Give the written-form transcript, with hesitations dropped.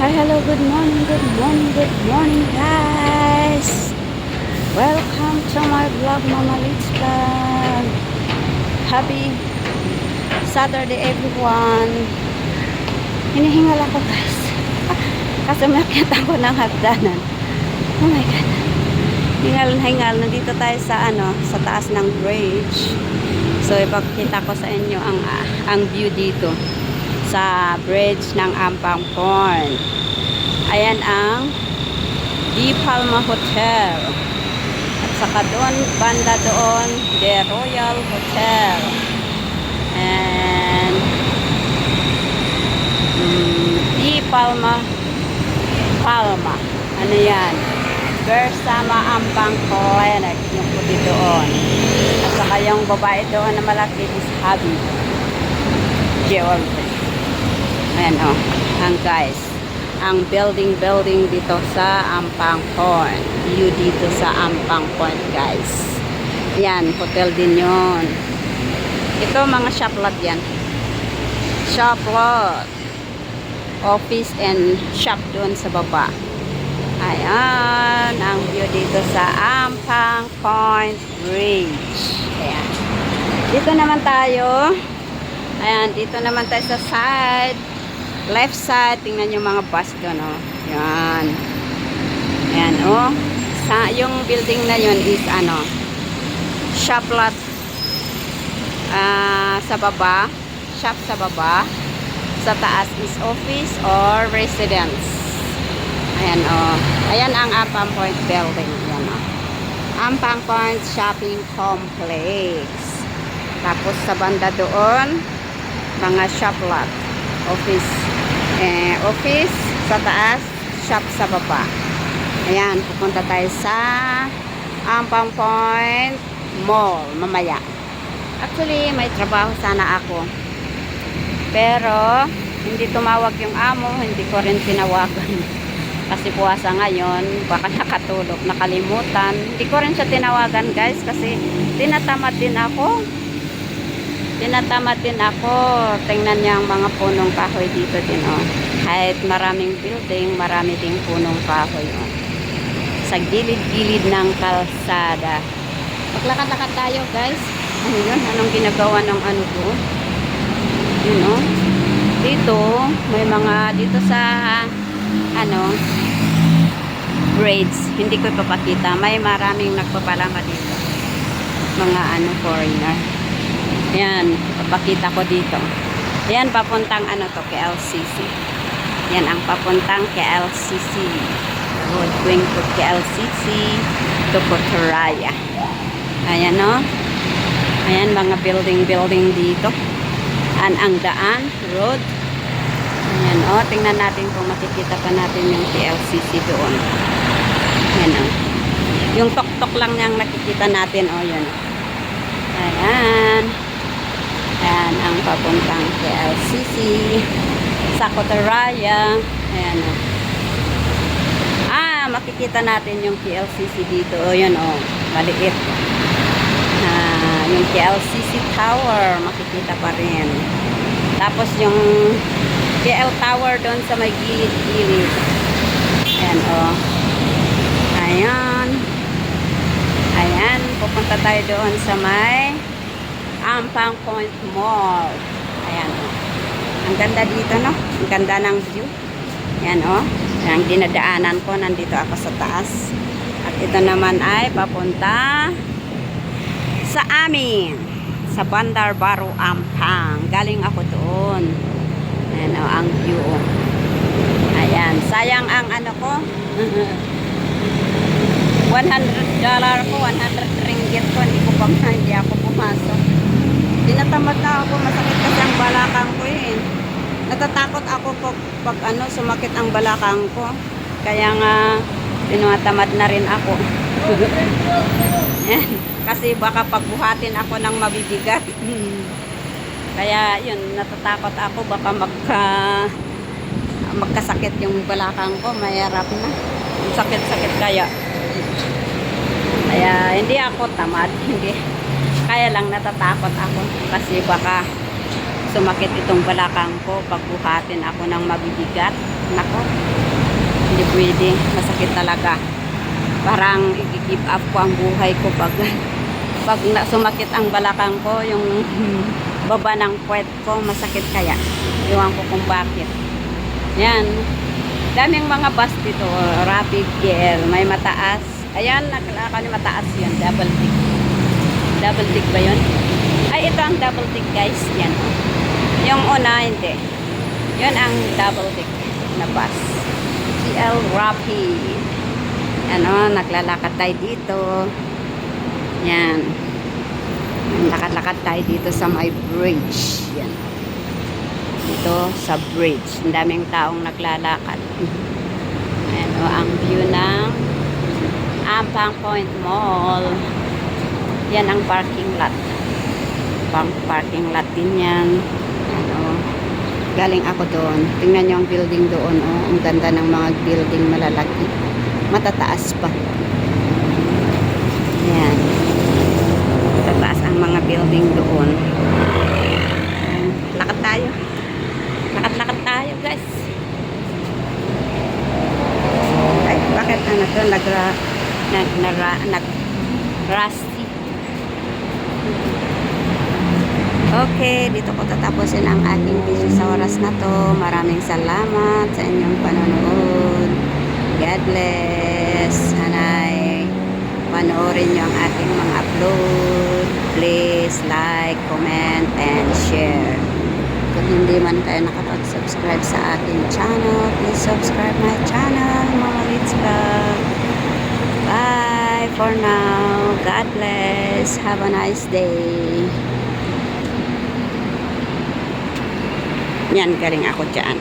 Hi, hello, good morning, good morning, good morning, guys. Welcome to my vlog, Mama Liz Vlog. Happy Saturday, everyone. Hinihingal ako, guys. Kasi umakyat ako ng hagdanan. Oh my God. Hingal na hingal. Nandito tayo sa sa taas ng bridge. So ipakita ko sa inyo ang view dito sa bridge ng Ampang Point. Ayan ang Di Palma Hotel. At saka doon, banda doon, The Royal Hotel. And Di Palma ano yan, Bersama Ampang Clinic, yung puti doon. At saka yung babae doon na malaki is Habi Jewelry. Ayan o, guys, ang building dito sa Ampang Point. View dito sa Ampang Point, guys. Yan, hotel din yun. Ito mga shop lot yan. Shop lot. Office and shop doon sa baba. Ayan, ang view dito sa Ampang Point Bridge. Ayan. Dito naman tayo. Ayan, dito naman tayo sa side. Left side, tingnan yung mga bus doon, oh. Yan. Ayan, oh. Yung building na yun is, shop lot sa baba. Shop sa baba. Sa taas is office or residence. Ayan, oh. Ayan ang Ampang Point building. Ayan, oh. Ampang Point Shopping Complex. Tapos sa banda doon, mga shop lot. Office sa taas, shop sa baba. Ayan, pupunta tayo sa Ampang Point Mall mamaya. Actually, may trabaho sana ako. Pero hindi tumawag yung amo, hindi ko rin tinawagan. Kasi puwasa ngayon, baka nakatulog, nakalimutan. Hindi ko rin siya tinawagan, guys, kasi tinatamad din ako. Tingnan niya ang mga punong kahoy dito din, oh. Kahit maraming building, marami ding punong kahoy, oh. Sa gilid-gilid ng kalsada. Maglakad-lakad tayo, guys. Ano yun? Anong ginagawa ng ko? Yun, oh. Dito, may mga, dito sa, braids. Hindi ko ipapakita. May maraming nagpapalama dito. Mga, foreigner. Yan, papakita ko dito. Yan, papuntang to, KLCC. Yan, ang papuntang KLCC. Road going to KLCC to Putrajaya. Ayan, no? Ayan, mga building dito. Ang daan, road. Ayan, oh, tingnan natin kung makikita pa natin yung KLCC doon. Ayan, oh. Yung tok-tok lang niyang nakikita natin, oh, yun. Ayan. Ayan, ang papuntang KLCC sa Putrajaya. Ayan, oh. Makikita natin yung KLCC dito. O, yun, oh. Maliit. Yung KLCC Tower, makikita pa rin. Tapos, yung KL Tower doon sa may gilid-gilid. Ayan, oh. Ayan. Ayan, pupunta tayo doon sa may Ampang Point Mall. Ayan, oh. Ang ganda dito, no? Ang ganda ng view. Ayan, oh. Ang dinadaanan ko, nandito ako sa taas. At ito naman ay papunta sa amin. Sa Bandar Baru, Ampang. Galing ako doon. Ayan, oh, ang view, oh. Ayan. Sayang ang ko. $100 ko, 100 ringgit ko. Hindi ako pumasok. Tinatamad na ako, masakit kasi ang balakang ko, eh. Natatakot ako pag sumakit ang balakang ko. Kaya nga tinatamad na rin ako. Kasi baka pagbuhatin ako ng mabibigat. Kaya yun, natatakot ako baka magkasakit yung balakang ko, mahirap na. Sakit-sakit kaya. Kaya hindi ako tamad, hindi. Kaya lang natatakot ako kasi baka sumakit itong balakang ko pagbuhatin ako ng mabibigat. Nako, hindi pwede. Masakit talaga. Parang i-give up ko ang buhay ko pag sumakit ang balakang ko, yung baba ng puwet ko, masakit kaya. Iwan ko kung bakit. Yan. Daming mga bus dito. Rapid gear. May mataas. Ayan, nakalaka ni mataas yan. Double tick. Double tick ba yun? Ay, ito ang double tick, guys. Yan. Yung una, hindi. Yun ang double tick na bus. CL Rapid. Ano, naglalakad tayo dito. Yan. Lakad-lakad tayo dito sa may bridge. Yan. Dito sa bridge. Ang daming taong naglalakad. Ano, ang view ng Ampang Point Mall. Yan ang parking lot. Parking lot din yan. Ano, galing ako doon. Tingnan nyo ang building doon. Oh. Ang ganda ng mga building malalaki. Matataas pa. Yan. Matataas ang mga building doon. Lakad tayo. Lakad-lakad tayo, guys. Ay, bakit ano to? Nag-rusty. Okay, dito ko tatapusin ang aking video sa oras na to. Maraming salamat sa inyong panonood. God bless. Sana'y panoorin nyo ang aking mga upload. Please like, comment, and share. Kung hindi man kayo nakapag-subscribe sa aking channel, please subscribe my channel, Mama Lids Vlog. Bye for now. God bless. Have a nice day. Yan, galing ako dyan.